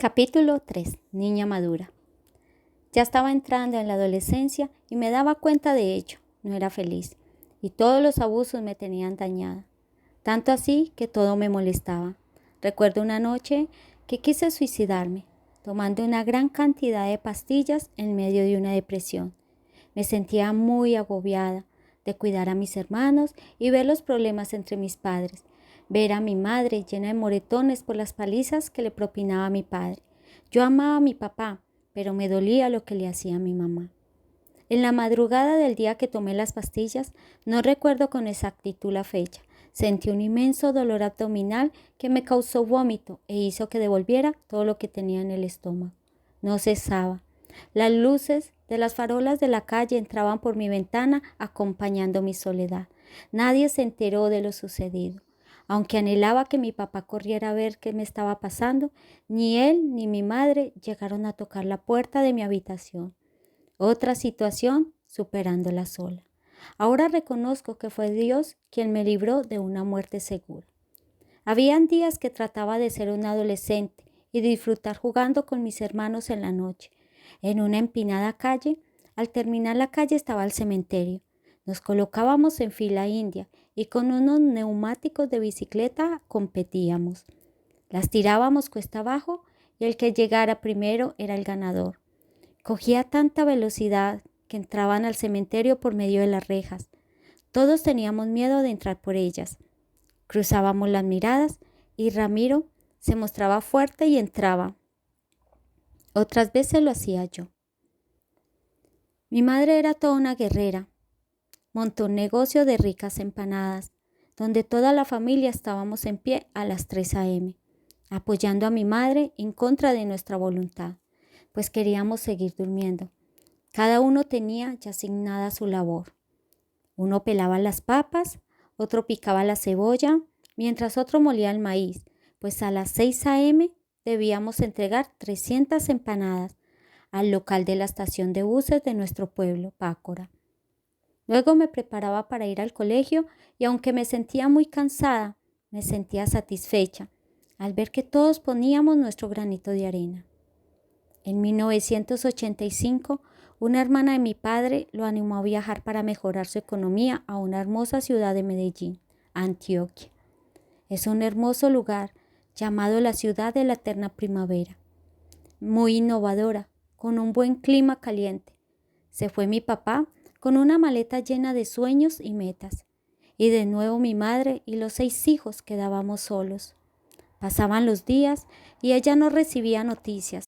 Capítulo 3. Niña madura. Ya estaba entrando en la adolescencia y me daba cuenta de ello. No era feliz y todos los abusos me tenían dañada. Tanto así que todo me molestaba. Recuerdo una noche que quise suicidarme, tomando una gran cantidad de pastillas en medio de una depresión. Me sentía muy agobiada de cuidar a mis hermanos y ver los problemas entre mis padres. Ver a mi madre llena de moretones por las palizas que le propinaba mi padre. Yo amaba a mi papá, pero me dolía lo que le hacía a mi mamá. En la madrugada del día que tomé las pastillas, no recuerdo con exactitud la fecha. Sentí un inmenso dolor abdominal que me causó vómito e hizo que devolviera todo lo que tenía en el estómago. No cesaba. Las luces de las farolas de la calle entraban por mi ventana acompañando mi soledad. Nadie se enteró de lo sucedido. Aunque anhelaba que mi papá corriera a ver qué me estaba pasando, ni él ni mi madre llegaron a tocar la puerta de mi habitación. Otra situación superándola sola. Ahora reconozco que fue Dios quien me libró de una muerte segura. Habían días que trataba de ser un adolescente y disfrutar jugando con mis hermanos en la noche. En una empinada calle, al terminar la calle estaba el cementerio. Nos colocábamos en fila india y con unos neumáticos de bicicleta competíamos. Las tirábamos cuesta abajo y el que llegara primero era el ganador. Cogía tanta velocidad que entraban al cementerio por medio de las rejas. Todos teníamos miedo de entrar por ellas. Cruzábamos las miradas y Ramiro se mostraba fuerte y entraba. Otras veces lo hacía yo. Mi madre era toda una guerrera. Montó un negocio de ricas empanadas, donde toda la familia estábamos en pie a las 3 a.m., apoyando a mi madre en contra de nuestra voluntad, pues queríamos seguir durmiendo. Cada uno tenía ya asignada su labor. Uno pelaba las papas, otro picaba la cebolla, mientras otro molía el maíz, pues a las 6 a.m. debíamos entregar 300 empanadas al local de la estación de buses de nuestro pueblo, Pácora. Luego me preparaba para ir al colegio y aunque me sentía muy cansada, me sentía satisfecha al ver que todos poníamos nuestro granito de arena. En 1985, una hermana de mi padre lo animó a viajar para mejorar su economía a una hermosa ciudad de Medellín, Antioquia. Es un hermoso lugar llamado la ciudad de la eterna primavera, muy innovadora, con un buen clima caliente. Se fue mi papá con una maleta llena de sueños y metas, y de nuevo mi madre y los 6 hijos quedábamos solos. Pasaban los días y ella no recibía noticias.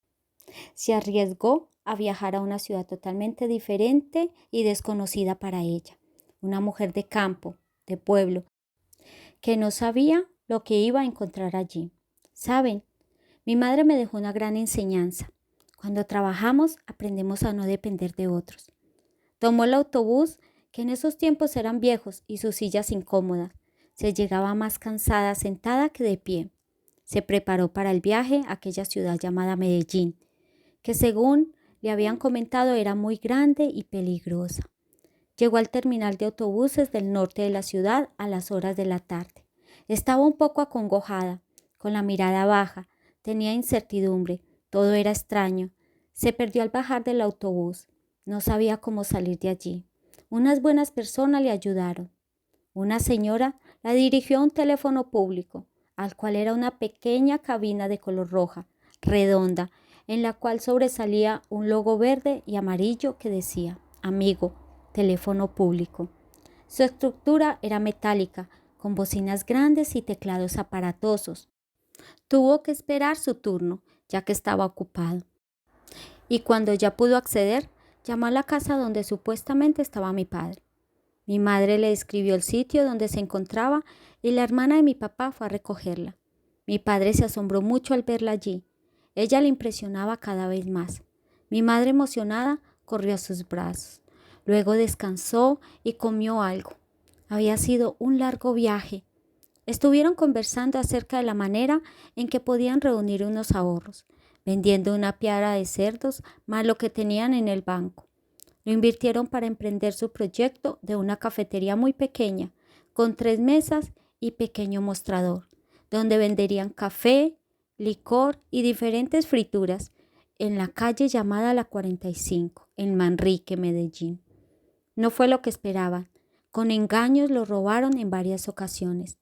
Se arriesgó a viajar a una ciudad totalmente diferente y desconocida para ella. Una mujer de campo, de pueblo, que no sabía lo que iba a encontrar allí. ¿Saben? Mi madre me dejó una gran enseñanza. Cuando trabajamos, aprendemos a no depender de otros. Tomó el autobús, que en esos tiempos eran viejos y sus sillas incómodas. Se llegaba más cansada sentada que de pie. Se preparó para el viaje a aquella ciudad llamada Medellín, que según le habían comentado era muy grande y peligrosa. Llegó al terminal de autobuses del norte de la ciudad a las horas de la tarde. Estaba un poco acongojada, con la mirada baja, tenía incertidumbre, todo era extraño. Se perdió al bajar del autobús, no sabía cómo salir de allí. Unas buenas personas le ayudaron. Una señora la dirigió a un teléfono público, al cual era una pequeña cabina de color roja, redonda, en la cual sobresalía un logo verde y amarillo que decía Amigo, teléfono público. Su estructura era metálica, con bocinas grandes y teclados aparatosos. Tuvo que esperar su turno, ya que estaba ocupado. Y cuando ya pudo acceder, llamó a la casa donde supuestamente estaba mi padre. Mi madre le describió el sitio donde se encontraba y la hermana de mi papá fue a recogerla. Mi padre se asombró mucho al verla allí. Ella le impresionaba cada vez más. Mi madre emocionada corrió a sus brazos. Luego descansó y comió algo. Había sido un largo viaje. Estuvieron conversando acerca de la manera en que podían reunir unos ahorros, vendiendo una piara de cerdos más lo que tenían en el banco. Lo invirtieron para emprender su proyecto de una cafetería muy pequeña, con 3 mesas y pequeño mostrador, donde venderían café, licor y diferentes frituras en la calle llamada La 45, en Manrique, Medellín. No fue lo que esperaban. Con engaños lo robaron en varias ocasiones.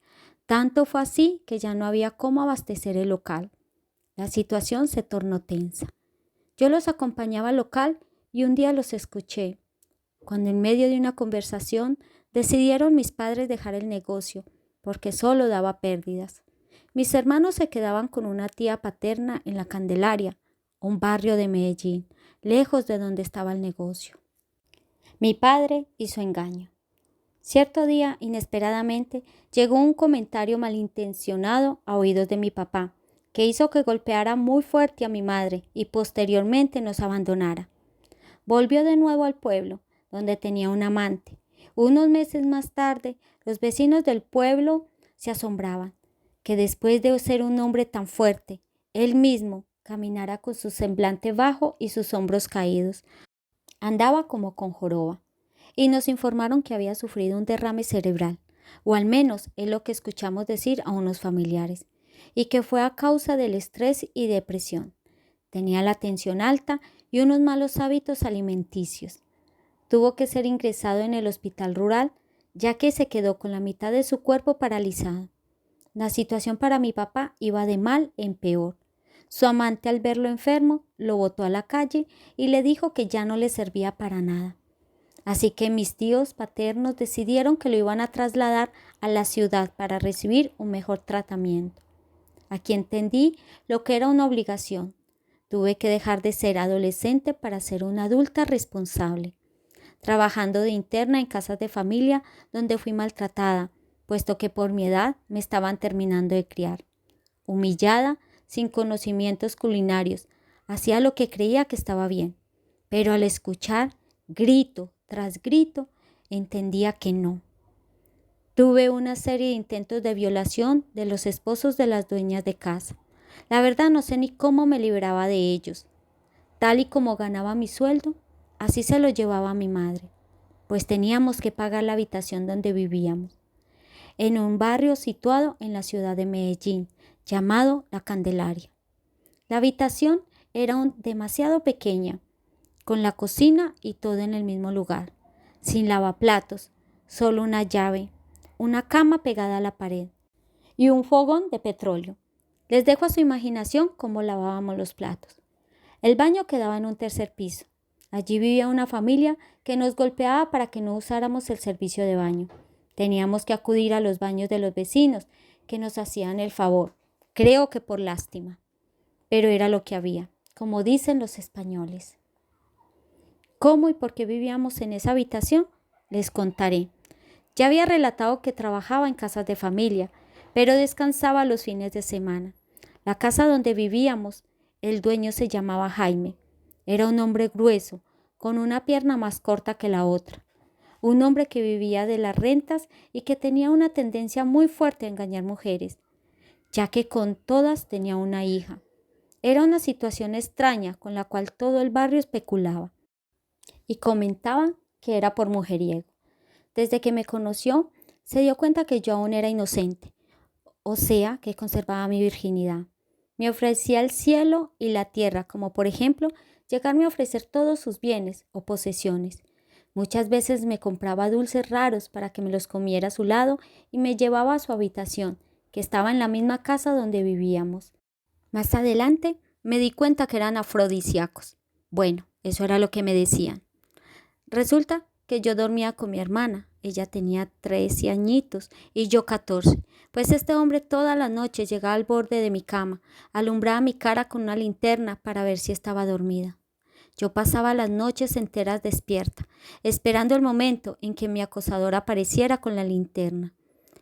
Tanto fue así que ya no había cómo abastecer el local. La situación se tornó tensa. Yo los acompañaba al local y un día los escuché, cuando en medio de una conversación decidieron mis padres dejar el negocio porque solo daba pérdidas. Mis hermanos se quedaban con una tía paterna en La Candelaria, un barrio de Medellín, lejos de donde estaba el negocio. Mi padre hizo engaño. Cierto día, inesperadamente, llegó un comentario malintencionado a oídos de mi papá, que hizo que golpeara muy fuerte a mi madre y posteriormente nos abandonara. Volvió de nuevo al pueblo, donde tenía un amante. Unos meses más tarde, los vecinos del pueblo se asombraban que después de ser un hombre tan fuerte, él mismo caminara con su semblante bajo y sus hombros caídos. Andaba como con joroba. Y nos informaron que había sufrido un derrame cerebral, o al menos es lo que escuchamos decir a unos familiares, y que fue a causa del estrés y depresión. Tenía la tensión alta y unos malos hábitos alimenticios. Tuvo que ser ingresado en el hospital rural, ya que se quedó con la mitad de su cuerpo paralizado. La situación para mi papá iba de mal en peor. Su amante, al verlo enfermo, lo botó a la calle y le dijo que ya no le servía para nada. Así que mis tíos paternos decidieron que lo iban a trasladar a la ciudad para recibir un mejor tratamiento. Aquí entendí lo que era una obligación. Tuve que dejar de ser adolescente para ser una adulta responsable, trabajando de interna en casas de familia donde fui maltratada, puesto que por mi edad me estaban terminando de criar. Humillada, sin conocimientos culinarios, hacía lo que creía que estaba bien, pero al escuchar grito tras grito, entendía que no. Tuve una serie de intentos de violación de los esposos de las dueñas de casa. La verdad no sé ni cómo me libraba de ellos. Tal y como ganaba mi sueldo, así se lo llevaba a mi madre, pues teníamos que pagar la habitación donde vivíamos, en un barrio situado en la ciudad de Medellín, llamado La Candelaria. La habitación era demasiado pequeña, con la cocina y todo en el mismo lugar, sin lavaplatos, solo una llave, una cama pegada a la pared y un fogón de petróleo. Les dejo a su imaginación cómo lavábamos los platos. El baño quedaba en un tercer piso. Allí vivía una familia que nos golpeaba para que no usáramos el servicio de baño. Teníamos que acudir a los baños de los vecinos, que nos hacían el favor, creo que por lástima. Pero era lo que había, como dicen los españoles. ¿Cómo y por qué vivíamos en esa habitación? Les contaré. Ya había relatado que trabajaba en casas de familia, pero descansaba los fines de semana. La casa donde vivíamos, el dueño se llamaba Jaime. Era un hombre grueso, con una pierna más corta que la otra. Un hombre que vivía de las rentas y que tenía una tendencia muy fuerte a engañar mujeres, ya que con todas tenía una hija. Era una situación extraña con la cual todo el barrio especulaba y comentaban que era por mujeriego. Desde que me conoció, se dio cuenta que yo aún era inocente, o sea, que conservaba mi virginidad. Me ofrecía el cielo y la tierra, como por ejemplo, llegarme a ofrecer todos sus bienes o posesiones. Muchas veces me compraba dulces raros para que me los comiera a su lado y me llevaba a su habitación, que estaba en la misma casa donde vivíamos. Más adelante me di cuenta que eran afrodisíacos. Bueno, eso era lo que me decían. Resulta que yo dormía con mi hermana. Ella tenía 13 añitos y yo 14. Pues este hombre toda la noche llegaba al borde de mi cama, alumbraba mi cara con una linterna para ver si estaba dormida. Yo pasaba las noches enteras despierta, esperando el momento en que mi acosador apareciera con la linterna.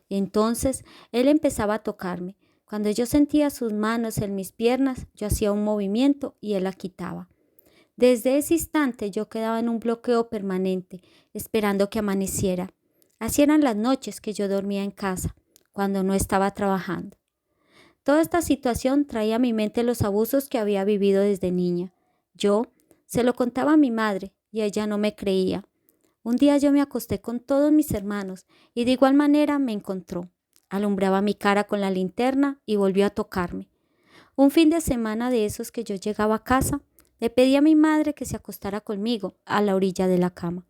Entonces él empezaba a tocarme. Cuando yo sentía sus manos en mis piernas, yo hacía un movimiento y él la quitaba. Desde ese instante yo quedaba en un bloqueo permanente, esperando que amaneciera. Así eran las noches que yo dormía en casa, cuando no estaba trabajando. Toda esta situación traía a mi mente los abusos que había vivido desde niña. Yo se lo contaba a mi madre y ella no me creía. Un día yo me acosté con todos mis hermanos y de igual manera me encontró. Alumbraba mi cara con la linterna y volvió a tocarme. Un fin de semana de esos que yo llegaba a casa, le pedí a mi madre que se acostara conmigo a la orilla de la cama.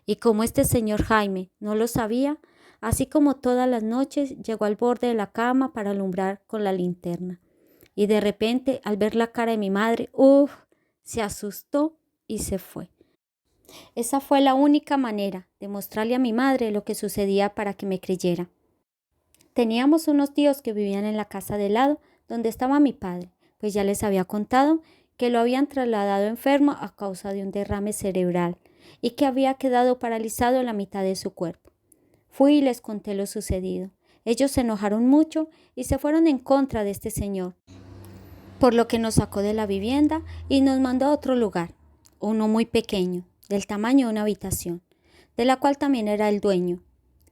Y como este señor Jaime no lo sabía, así como todas las noches llegó al borde de la cama para alumbrar con la linterna. Y de repente, al ver la cara de mi madre, se asustó y se fue. Esa fue la única manera de mostrarle a mi madre lo que sucedía para que me creyera. Teníamos unos tíos que vivían en la casa de lado donde estaba mi padre, pues ya les había contado que lo habían trasladado enfermo a causa de un derrame cerebral y que había quedado paralizado en la mitad de su cuerpo. Fui y les conté lo sucedido. Ellos se enojaron mucho y se fueron en contra de este señor, por lo que nos sacó de la vivienda y nos mandó a otro lugar, uno muy pequeño, del tamaño de una habitación, de la cual también era el dueño.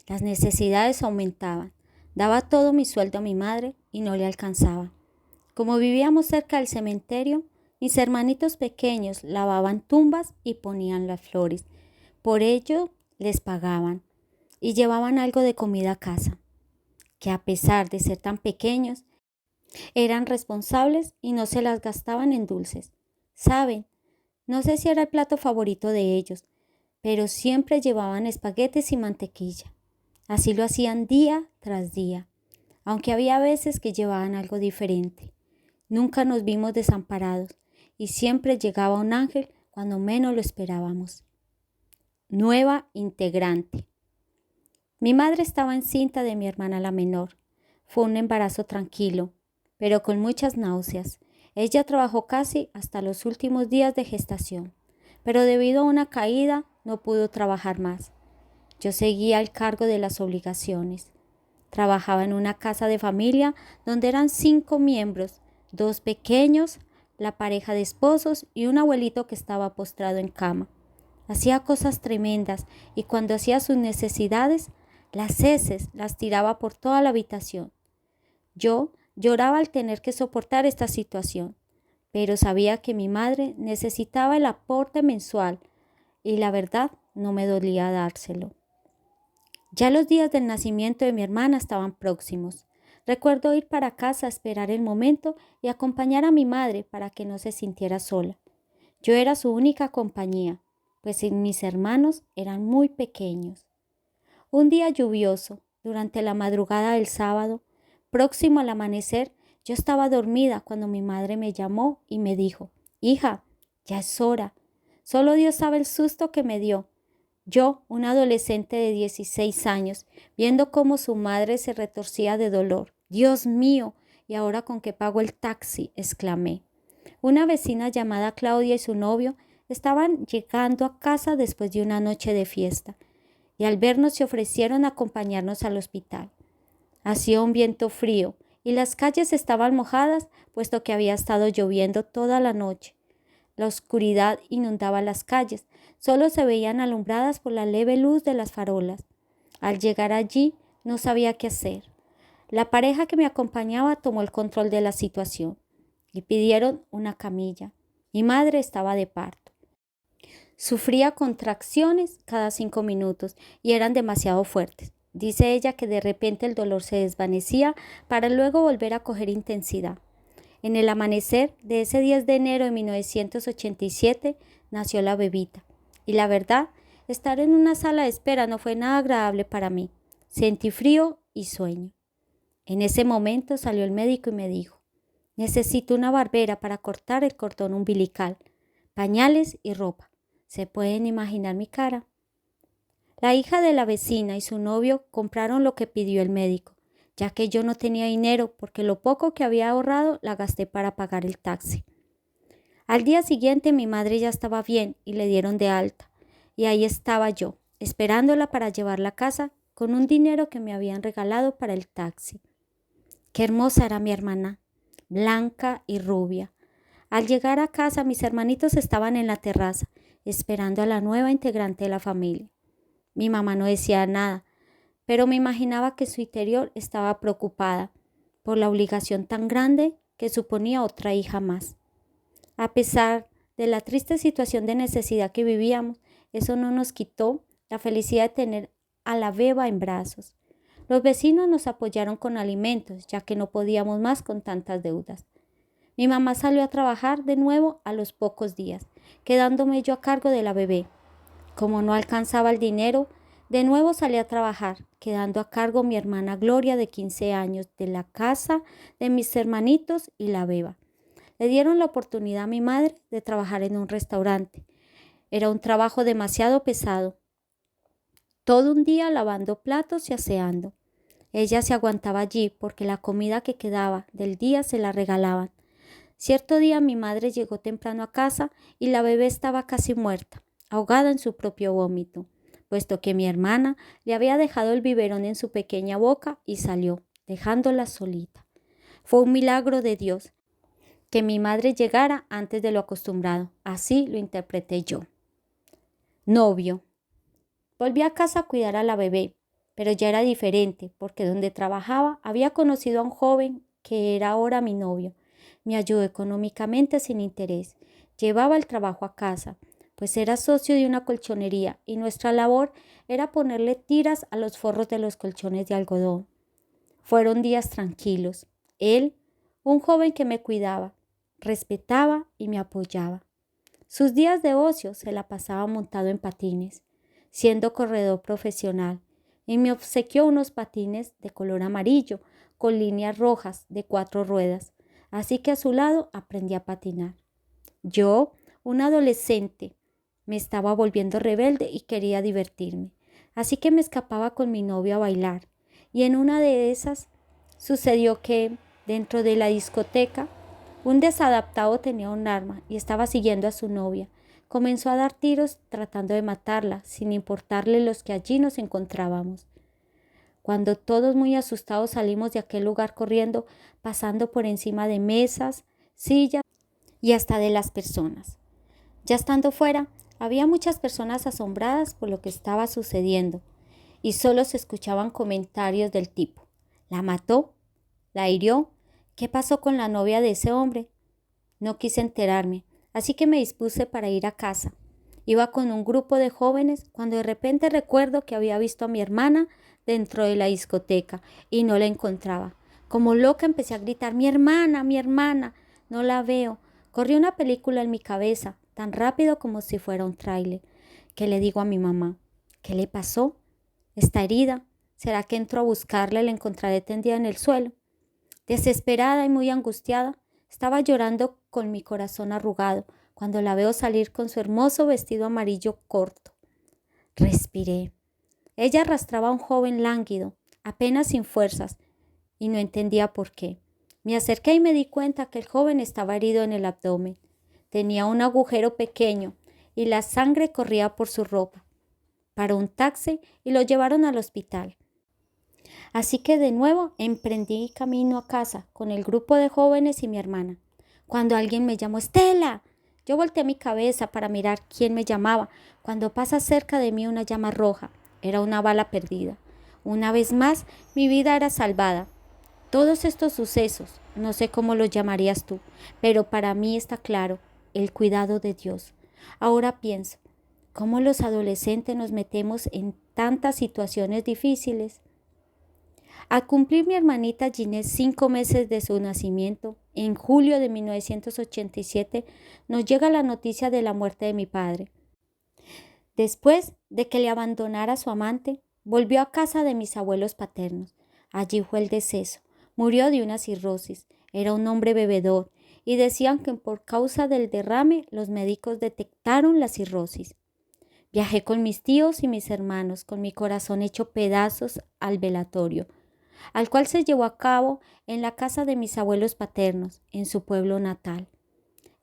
Las necesidades aumentaban. Daba todo mi sueldo a mi madre y no le alcanzaba. Como vivíamos cerca del cementerio, mis hermanitos pequeños lavaban tumbas y ponían las flores. Por ello les pagaban y llevaban algo de comida a casa, que a pesar de ser tan pequeños, eran responsables y no se las gastaban en dulces. ¿Saben? No sé si era el plato favorito de ellos, pero siempre llevaban espaguetes y mantequilla. Así lo hacían día tras día, aunque había veces que llevaban algo diferente. Nunca nos vimos desamparados y siempre llegaba un ángel cuando menos lo esperábamos. Nueva integrante. Mi madre estaba encinta de mi hermana la menor. Fue un embarazo tranquilo, pero con muchas náuseas. Ella trabajó casi hasta los últimos días de gestación, pero debido a una caída no pudo trabajar más. Yo seguía al cargo de las obligaciones. Trabajaba en una casa de familia donde eran 5 miembros, 2 pequeños, la pareja de esposos y un abuelito que estaba postrado en cama. Hacía cosas tremendas y cuando hacía sus necesidades, las heces las tiraba por toda la habitación. Yo lloraba al tener que soportar esta situación, pero sabía que mi madre necesitaba el aporte mensual y la verdad no me dolía dárselo. Ya los días del nacimiento de mi hermana estaban próximos. Recuerdo ir para casa a esperar el momento y acompañar a mi madre para que no se sintiera sola. Yo era su única compañía, pues mis hermanos eran muy pequeños. Un día lluvioso, durante la madrugada del sábado, próximo al amanecer, yo estaba dormida cuando mi madre me llamó y me dijo: «Hija, ya es hora». Solo Dios sabe el susto que me dio. Yo, una adolescente de 16 años, viendo cómo su madre se retorcía de dolor. «Dios mío, ¿y ahora con qué pago el taxi?», exclamé. Una vecina llamada Claudia y su novio estaban llegando a casa después de una noche de fiesta, y al vernos se ofrecieron a acompañarnos al hospital. Hacía un viento frío y las calles estaban mojadas, puesto que había estado lloviendo toda la noche. La oscuridad inundaba las calles, solo se veían alumbradas por la leve luz de las farolas. Al llegar allí, no sabía qué hacer. La pareja que me acompañaba tomó el control de la situación y pidieron una camilla. Mi madre estaba de parto. Sufría contracciones cada 5 minutos y eran demasiado fuertes. Dice ella que de repente el dolor se desvanecía para luego volver a coger intensidad. En el amanecer de ese 10 de enero de 1987 nació la bebita. Y la verdad, estar en una sala de espera no fue nada agradable para mí. Sentí frío y sueño. En ese momento salió el médico y me dijo: «Necesito una barbera para cortar el cordón umbilical, pañales y ropa». ¿Se pueden imaginar mi cara? La hija de la vecina y su novio compraron lo que pidió el médico, ya que yo no tenía dinero porque lo poco que había ahorrado la gasté para pagar el taxi. Al día siguiente mi madre ya estaba bien y le dieron de alta, y ahí estaba yo, esperándola para llevarla a casa con un dinero que me habían regalado para el taxi. Qué hermosa era mi hermana, blanca y rubia. Al llegar a casa, mis hermanitos estaban en la terraza, esperando a la nueva integrante de la familia. Mi mamá no decía nada, pero me imaginaba que su interior estaba preocupada por la obligación tan grande que suponía otra hija más. A pesar de la triste situación de necesidad que vivíamos, eso no nos quitó la felicidad de tener a la beba en brazos. Los vecinos nos apoyaron con alimentos, ya que no podíamos más con tantas deudas. Mi mamá salió a trabajar de nuevo a los pocos días, quedándome yo a cargo de la bebé. Como no alcanzaba el dinero, de nuevo salí a trabajar, quedando a cargo mi hermana Gloria de 15 años, de la casa de mis hermanitos y la beba. Le dieron la oportunidad a mi madre de trabajar en un restaurante. Era un trabajo demasiado pesado, todo un día lavando platos y aseando. Ella se aguantaba allí porque la comida que quedaba del día se la regalaban. Cierto día mi madre llegó temprano a casa y la bebé estaba casi muerta, ahogada en su propio vómito, puesto que mi hermana le había dejado el biberón en su pequeña boca y salió, dejándola solita. Fue un milagro de Dios que mi madre llegara antes de lo acostumbrado. Así lo interpreté yo. Novio. Volví a casa a cuidar a la bebé, pero ya era diferente porque donde trabajaba había conocido a un joven que era ahora mi novio. Me ayudó económicamente sin interés. Llevaba el trabajo a casa, pues era socio de una colchonería y nuestra labor era ponerle tiras a los forros de los colchones de algodón. Fueron días tranquilos. Él, un joven que me cuidaba, respetaba y me apoyaba. Sus días de ocio se la pasaba montado en patines, siendo corredor profesional, y me obsequió unos patines de color amarillo con líneas rojas de 4 ruedas, así que a su lado aprendí a patinar. Yo, un adolescente, me estaba volviendo rebelde y quería divertirme, así que me escapaba con mi novio a bailar, y en una de esas sucedió que, dentro de la discoteca, un desadaptado tenía un arma y estaba siguiendo a su novia. Comenzó a dar tiros tratando de matarla, sin importarle los que allí nos encontrábamos. Cuando todos muy asustados salimos de aquel lugar corriendo, pasando por encima de mesas, sillas y hasta de las personas. Ya estando fuera, había muchas personas asombradas por lo que estaba sucediendo y solo se escuchaban comentarios del tipo: ¿la mató? ¿La hirió? ¿Qué pasó con la novia de ese hombre? No quise enterarme, así que me dispuse para ir a casa. Iba con un grupo de jóvenes cuando de repente recuerdo que había visto a mi hermana dentro de la discoteca y no la encontraba. Como loca empecé a gritar: mi hermana, no la veo. Corrió una película en mi cabeza, tan rápido como si fuera un tráiler. ¿Qué le digo a mi mamá? ¿Qué le pasó? ¿Está herida? ¿Será que entro a buscarla y la encontraré tendida en el suelo? Desesperada y muy angustiada, estaba llorando con mi corazón arrugado cuando la veo salir con su hermoso vestido amarillo corto. Respiré. Ella arrastraba a un joven lánguido, apenas sin fuerzas, y no entendía por qué. Me acerqué y me di cuenta que el joven estaba herido en el abdomen. Tenía un agujero pequeño y la sangre corría por su ropa. Paró un taxi y lo llevaron al hospital. Así que de nuevo emprendí camino a casa con el grupo de jóvenes y mi hermana. Cuando alguien me llamó: ¡Estela! Yo volteé mi cabeza para mirar quién me llamaba, cuando pasa cerca de mí una llama roja. Era una bala perdida. Una vez más, mi vida era salvada. Todos estos sucesos, no sé cómo los llamarías tú, pero para mí está claro: el cuidado de Dios. Ahora pienso, ¿cómo los adolescentes nos metemos en tantas situaciones difíciles? Al cumplir mi hermanita Ginés 5 meses de su nacimiento, en julio de 1987, nos llega la noticia de la muerte de mi padre. Después de que le abandonara a su amante, volvió a casa de mis abuelos paternos. Allí fue el deceso. Murió de una cirrosis. Era un hombre bebedor y decían que por causa del derrame los médicos detectaron la cirrosis. Viajé con mis tíos y mis hermanos, con mi corazón hecho pedazos, al velatorio, al cual se llevó a cabo en la casa de mis abuelos paternos, en su pueblo natal.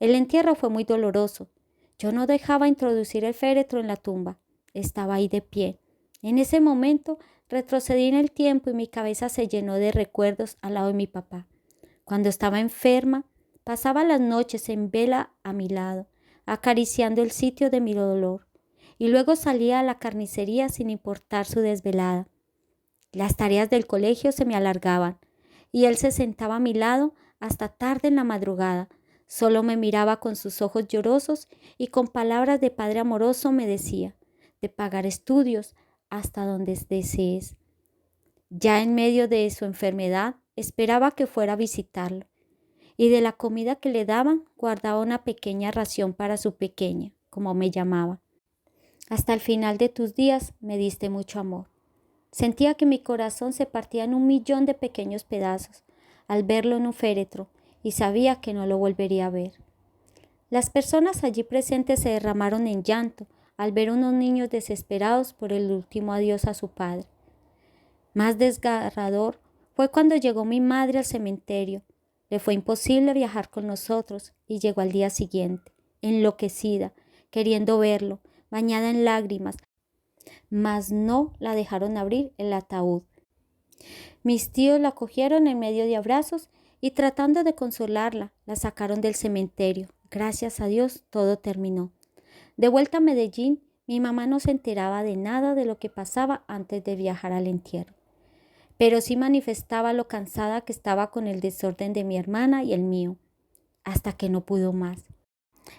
El entierro fue muy doloroso. Yo no dejaba introducir el féretro en la tumba. Estaba ahí de pie. En ese momento retrocedí en el tiempo y mi cabeza se llenó de recuerdos al lado de mi papá. Cuando estaba enferma, pasaba las noches en vela a mi lado, acariciando el sitio de mi dolor, y luego salía a la carnicería sin importar su desvelada. Las tareas del colegio se me alargaban y él se sentaba a mi lado hasta tarde en la madrugada. Solo me miraba con sus ojos llorosos y con palabras de padre amoroso me decía: de pagar estudios hasta donde desees. Ya en medio de su enfermedad esperaba que fuera a visitarlo y de la comida que le daban guardaba una pequeña ración para su pequeña, como me llamaba. Hasta el final de tus días me diste mucho amor. Sentía que mi corazón se partía en 1.000.000 de pequeños pedazos al verlo en un féretro y sabía que no lo volvería a ver. Las personas allí presentes se derramaron en llanto al ver unos niños desesperados por el último adiós a su padre. Más desgarrador fue cuando llegó mi madre al cementerio. Le fue imposible viajar con nosotros y llegó al día siguiente, enloquecida, queriendo verlo, bañada en lágrimas, mas no la dejaron abrir el ataúd. Mis tíos la cogieron en medio de abrazos y tratando de consolarla, la sacaron del cementerio. Gracias a Dios, todo terminó. De vuelta a Medellín, mi mamá no se enteraba de nada de lo que pasaba antes de viajar al entierro, pero sí manifestaba lo cansada que estaba con el desorden de mi hermana y el mío, hasta que no pudo más.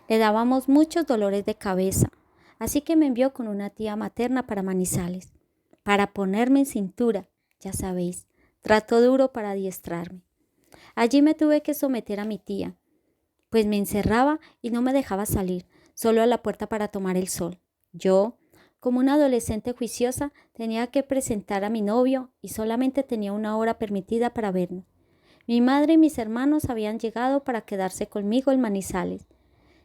Le dábamos muchos dolores de cabeza, así que me envió con una tía materna para Manizales, para ponerme en cintura, ya sabéis, trato duro para adiestrarme. Allí me tuve que someter a mi tía, pues me encerraba y no me dejaba salir, solo a la puerta para tomar el sol. Yo, como una adolescente juiciosa, tenía que presentar a mi novio y solamente tenía 1 hora permitida para vernos. Mi madre y mis hermanos habían llegado para quedarse conmigo en Manizales.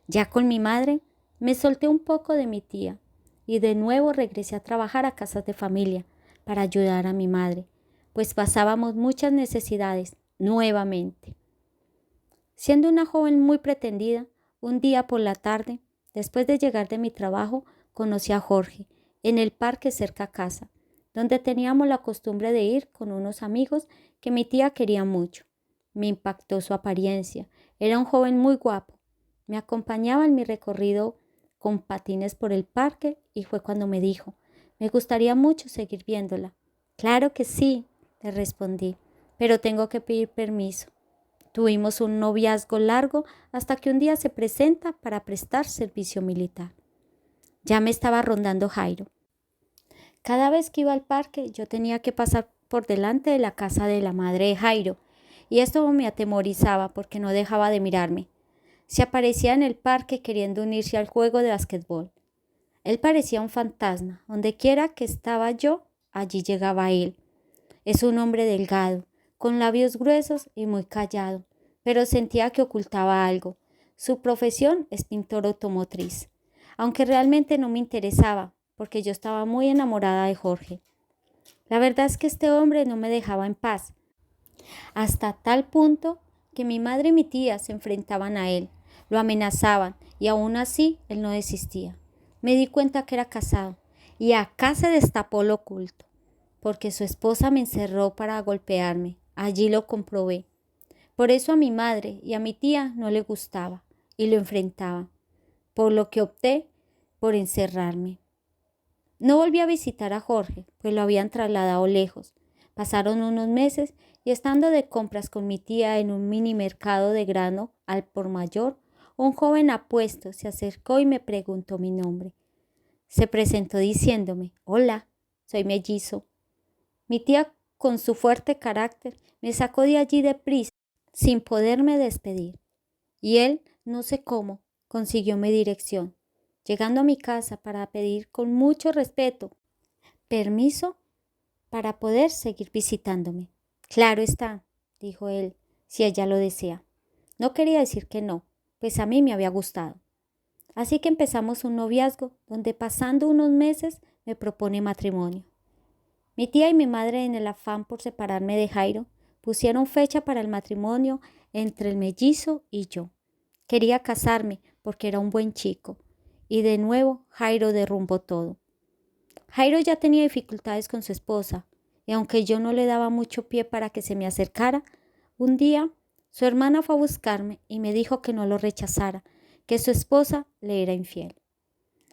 Ya con mi madre, me solté un poco de mi tía y de nuevo regresé a trabajar a casas de familia para ayudar a mi madre, pues pasábamos muchas necesidades nuevamente. Siendo una joven muy pretendida, un día por la tarde, después de llegar de mi trabajo, conocí a Jorge en el parque cerca a casa, donde teníamos la costumbre de ir con unos amigos que mi tía quería mucho. Me impactó su apariencia. Era un joven muy guapo. Me acompañaba en mi recorrido con patines por el parque y fue cuando me dijo, me gustaría mucho seguir viéndola. Claro que sí, le respondí, pero tengo que pedir permiso. Tuvimos un noviazgo largo hasta que un día se presenta para prestar servicio militar. Ya me estaba rondando Jairo. Cada vez que iba al parque yo tenía que pasar por delante de la casa de la madre de Jairo, y esto me atemorizaba porque no dejaba de mirarme. Se aparecía en el parque queriendo unirse al juego de basquetbol. Él parecía un fantasma. Donde quiera que estaba yo, allí llegaba él. Es un hombre delgado, con labios gruesos y muy callado, pero sentía que ocultaba algo. Su profesión es pintor automotriz, aunque realmente no me interesaba, porque yo estaba muy enamorada de Jorge. La verdad es que este hombre no me dejaba en paz, hasta tal punto que mi madre y mi tía se enfrentaban a él, lo amenazaban y aún así él no desistía. Me di cuenta que era casado y acá se destapó lo oculto, porque su esposa me encerró para golpearme. Allí lo comprobé. Por eso a mi madre y a mi tía no le gustaba y lo enfrentaba, por lo que opté por encerrarme. No volví a visitar a Jorge, pues lo habían trasladado lejos. Pasaron unos meses y estando de compras con mi tía en un mini mercado de grano al por mayor, un joven apuesto se acercó y me preguntó mi nombre. Se presentó diciéndome, hola, soy mellizo. Mi tía, con su fuerte carácter, me sacó de allí deprisa, sin poderme despedir. Y él, no sé cómo, consiguió mi dirección, llegando a mi casa para pedir con mucho respeto permiso para poder seguir visitándome. Claro está, dijo él, si ella lo desea. No quería decir que no, pues a mí me había gustado. Así que empezamos un noviazgo donde pasando unos meses me propone matrimonio. Mi tía y mi madre, en el afán por separarme de Jairo, pusieron fecha para el matrimonio entre el mellizo y yo. Quería casarme porque era un buen chico. Y de nuevo Jairo derrumbó todo. Jairo ya tenía dificultades con su esposa, y aunque yo no le daba mucho pie para que se me acercara, un día su hermana fue a buscarme y me dijo que no lo rechazara, que su esposa le era infiel.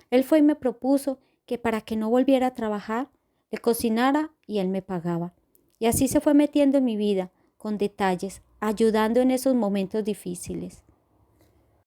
Él fue y me propuso que para que no volviera a trabajar, le cocinara y él me pagaba. Y así se fue metiendo en mi vida, con detalles, ayudando en esos momentos difíciles.